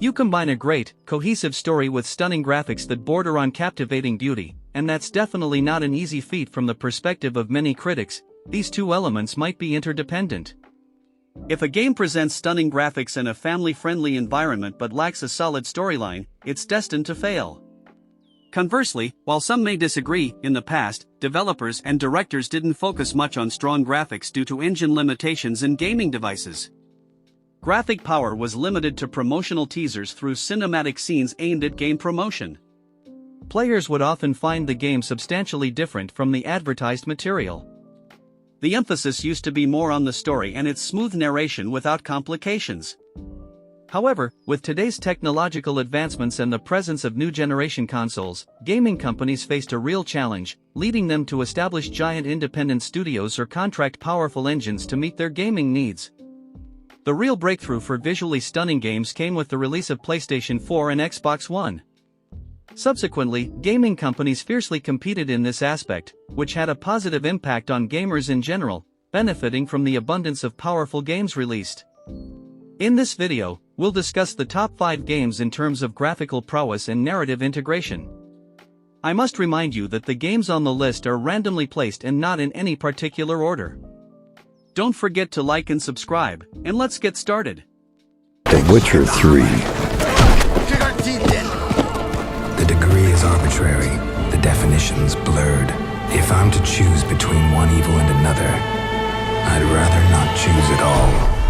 You combine a great, cohesive story with stunning graphics that border on captivating beauty, and that's definitely not an easy feat from the perspective of many critics. These two elements might be interdependent. If a game presents stunning graphics and a family-friendly environment but lacks a solid storyline, it's destined to fail. Conversely, while some may disagree, in the past, developers and directors didn't focus much on strong graphics due to engine limitations in gaming devices. Graphic power was limited to promotional teasers through cinematic scenes aimed at game promotion. Players would often find the game substantially different from the advertised material. The emphasis used to be more on the story and its smooth narration without complications. However, with today's technological advancements and the presence of new generation consoles, gaming companies faced a real challenge, leading them to establish giant independent studios or contract powerful engines to meet their gaming needs. The real breakthrough for visually stunning games came with the release of PlayStation 4 and Xbox One. Subsequently, gaming companies fiercely competed in this aspect, which had a positive impact on gamers in general, benefiting from the abundance of powerful games released. In this video, we'll discuss the top 5 games in terms of graphical prowess and narrative integration. I must remind you that the games on the list are randomly placed and not in any particular order. Don't forget to like and subscribe, and let's get started. The Witcher 3. The degree is arbitrary, the definition's blurred. If I'm to choose between one evil and another, I'd rather not choose at all.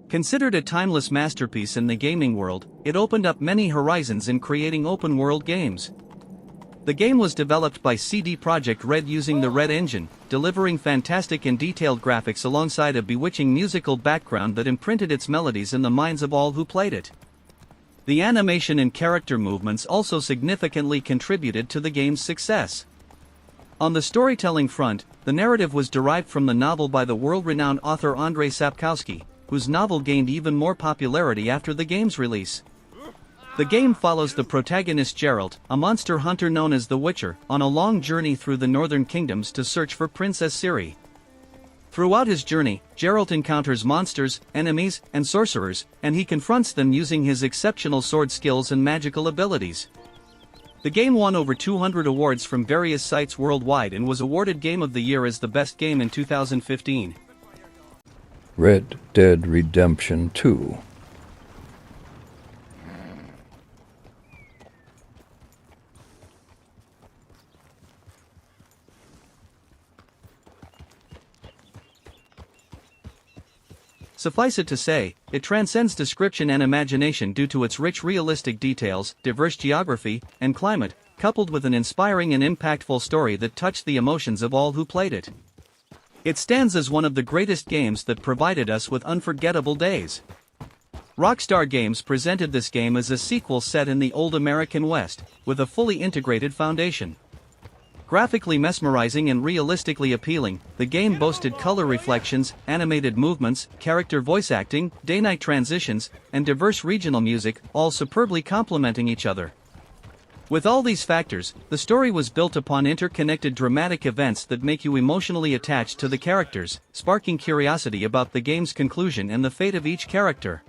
Considered a timeless masterpiece in the gaming world, it opened up many horizons in creating open-world games. The game was developed by CD Projekt Red using the Red engine, delivering fantastic and detailed graphics alongside a bewitching musical background that imprinted its melodies in the minds of all who played it. The animation and character movements also significantly contributed to the game's success. On the storytelling front, the narrative was derived from the novel by the world-renowned author Andrzej Sapkowski, whose novel gained even more popularity after the game's release. The game follows the protagonist Geralt, a monster hunter known as the Witcher, on a long journey through the northern kingdoms to search for Princess Ciri. Throughout his journey, Geralt encounters monsters, enemies, and sorcerers, and he confronts them using his exceptional sword skills and magical abilities. The game won over 200 awards from various sites worldwide and was awarded Game of the Year as the best game in 2015. Red Dead Redemption 2. Suffice it to say, it transcends description and imagination due to its rich realistic details, diverse geography, and climate, coupled with an inspiring and impactful story that touched the emotions of all who played it. It stands as one of the greatest games that provided us with unforgettable days. Rockstar Games presented this game as a sequel set in the old American West, with a fully integrated foundation. Graphically mesmerizing and realistically appealing, the game boasted color reflections, animated movements, character voice acting, day-night transitions, and diverse regional music, all superbly complementing each other. With all these factors, the story was built upon interconnected dramatic events that make you emotionally attached to the characters, sparking curiosity about the game's conclusion and the fate of each character.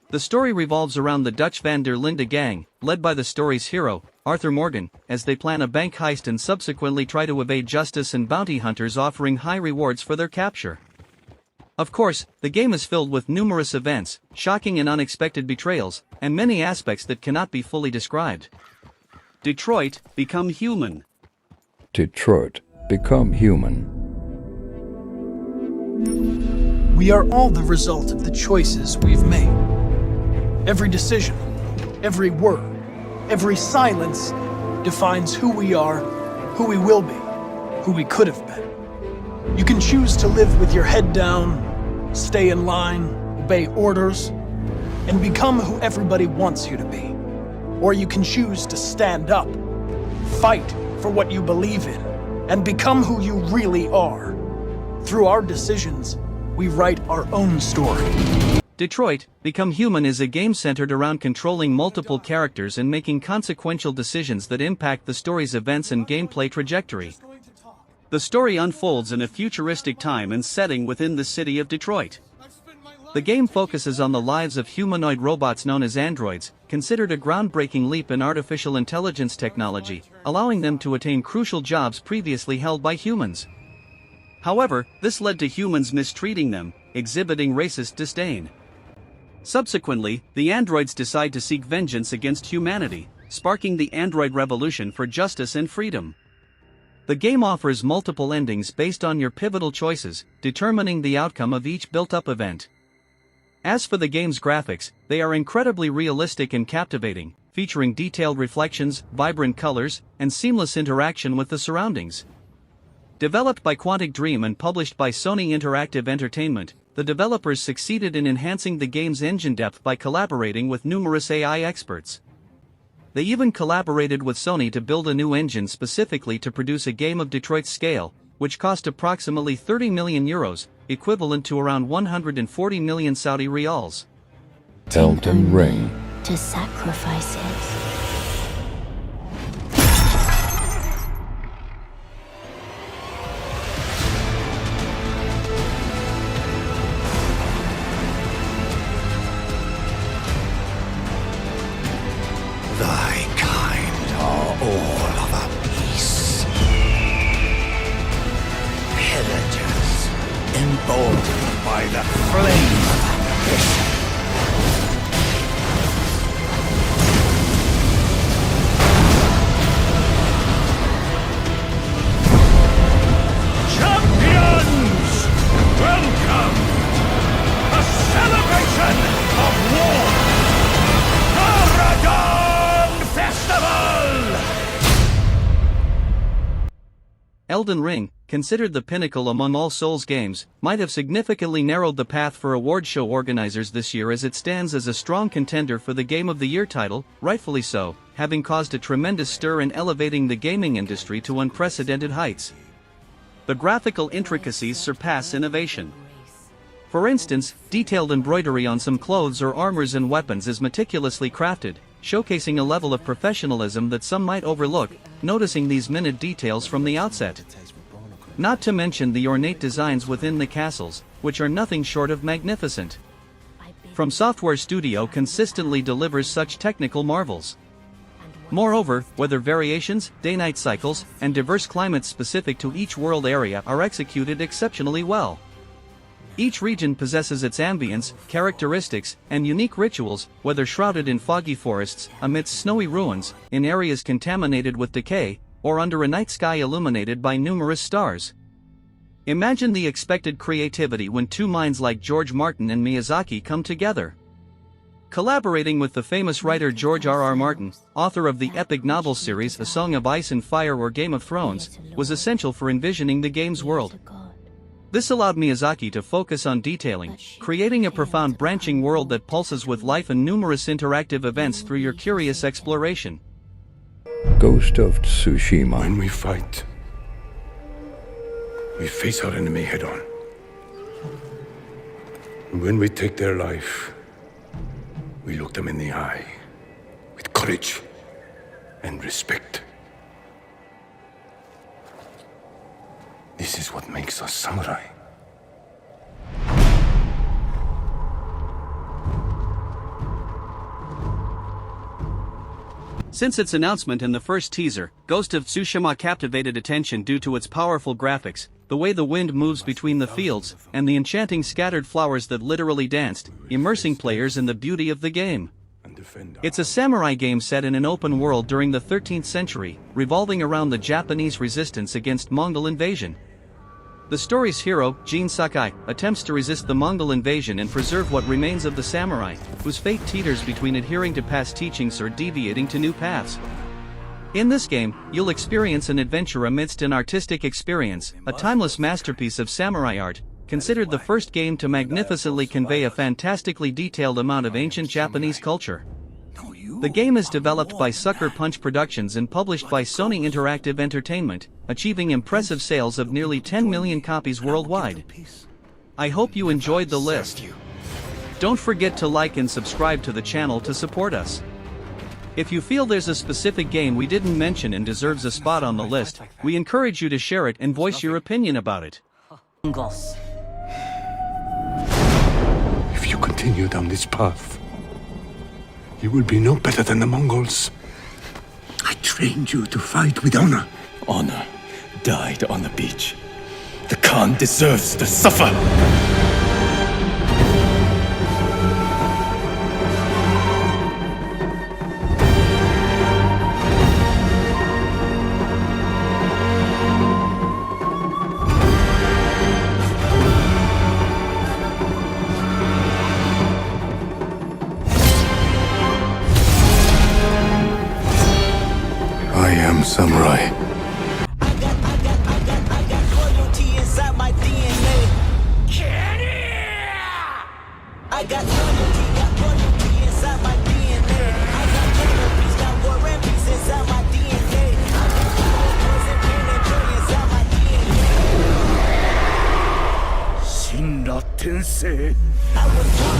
The story revolves around the Dutch Van der Linde gang, led by the story's hero, Arthur Morgan, as they plan a bank heist and subsequently try to evade justice and bounty hunters offering high rewards for their capture. Of course, the game is filled with numerous events, shocking and unexpected betrayals, and many aspects that cannot be fully described. Detroit, Become Human. Detroit, Become Human. We are all the result of the choices we've made. Every decision, every word, every silence defines who we are, who we will be, who we could have been. You can choose to live with your head down, stay in line, obey orders, and become who everybody wants you to be. Or you can choose to stand up, fight for what you believe in, and become who you really are. Through our decisions, we write our own story. Detroit, Become Human is a game centered around controlling multiple characters and making consequential decisions that impact the story's events and gameplay trajectory. The story unfolds in a futuristic time and setting within the city of Detroit. The game focuses on the lives of humanoid robots known as androids, considered a groundbreaking leap in artificial intelligence technology, allowing them to attain crucial jobs previously held by humans. However, this led to humans mistreating them, exhibiting racist disdain. Subsequently, the androids decide to seek vengeance against humanity, sparking the android revolution for justice and freedom. The game offers multiple endings based on your pivotal choices, determining the outcome of each built-up event. As for the game's graphics, they are incredibly realistic and captivating, featuring detailed reflections, vibrant colors, and seamless interaction with the surroundings. Developed by Quantic Dream and published by Sony Interactive Entertainment, the developers succeeded in enhancing the game's engine depth by collaborating with numerous AI experts. They even collaborated with Sony to build a new engine specifically to produce a game of Detroit's scale, which cost approximately €30 million, equivalent to around 140 million Saudi riyals. Elden Ring. To sacrifice it. Thy kind are all of a piece. Pillagers, emboldened by the flame of ambition. Champions, welcome! A celebration of war! Paragon Festival! Elden Ring, considered the pinnacle among all Souls games, might have significantly narrowed the path for award show organizers this year, as it stands as a strong contender for the Game of the Year title, rightfully so, having caused a tremendous stir in elevating the gaming industry to unprecedented heights. The graphical intricacies surpass innovation. For instance, detailed embroidery on some clothes or armors and weapons is meticulously crafted, showcasing a level of professionalism that some might overlook, noticing these minute details from the outset. Not to mention the ornate designs within the castles, which are nothing short of magnificent. From Software Studio consistently delivers such technical marvels. Moreover, weather variations, day-night cycles, and diverse climates specific to each world area are executed exceptionally well. Each region possesses its ambience, characteristics, and unique rituals, whether shrouded in foggy forests, amidst snowy ruins, in areas contaminated with decay, or under a night sky illuminated by numerous stars. Imagine the expected creativity when two minds like George Martin and Miyazaki come together. Collaborating with the famous writer George R.R. Martin, author of the epic novel series A Song of Ice and Fire or Game of Thrones, was essential for envisioning the game's world. This allowed Miyazaki to focus on detailing, creating a profound branching world that pulses with life and numerous interactive events through your curious exploration. Ghost of Tsushima. When we fight, we face our enemy head on. And when we take their life, we look them in the eye with courage and respect. This is what makes us samurai. Since its announcement in the first teaser, Ghost of Tsushima captivated attention due to its powerful graphics, the way the wind moves between the fields, and the enchanting scattered flowers that literally danced, immersing players in the beauty of the game. It's a samurai game set in an open world during the 13th century, revolving around the Japanese resistance against Mongol invasion. The story's hero, Jin Sakai, attempts to resist the Mongol invasion and preserve what remains of the samurai, whose fate teeters between adhering to past teachings or deviating to new paths. In this game, you'll experience an adventure amidst an artistic experience, a timeless masterpiece of samurai art, considered the first game to magnificently convey a fantastically detailed amount of ancient Japanese culture. The game is developed by Sucker Punch Productions and published by Sony Interactive Entertainment, achieving impressive sales of nearly 10 million copies worldwide. I hope you enjoyed the list. Don't forget to like and subscribe to the channel to support us. If you feel there's a specific game we didn't mention and deserves a spot on the list, we encourage you to share it and voice your opinion about it. If you continue down this path, you will be no better than the Mongols. I trained you to fight with honor. Honor died on the beach. The Khan deserves to suffer! I am samurai. I got loyalty inside my DNA. I got inner peace, got war and peace inside my DNA. I got poison, pain, and joy inside my DNA. I was born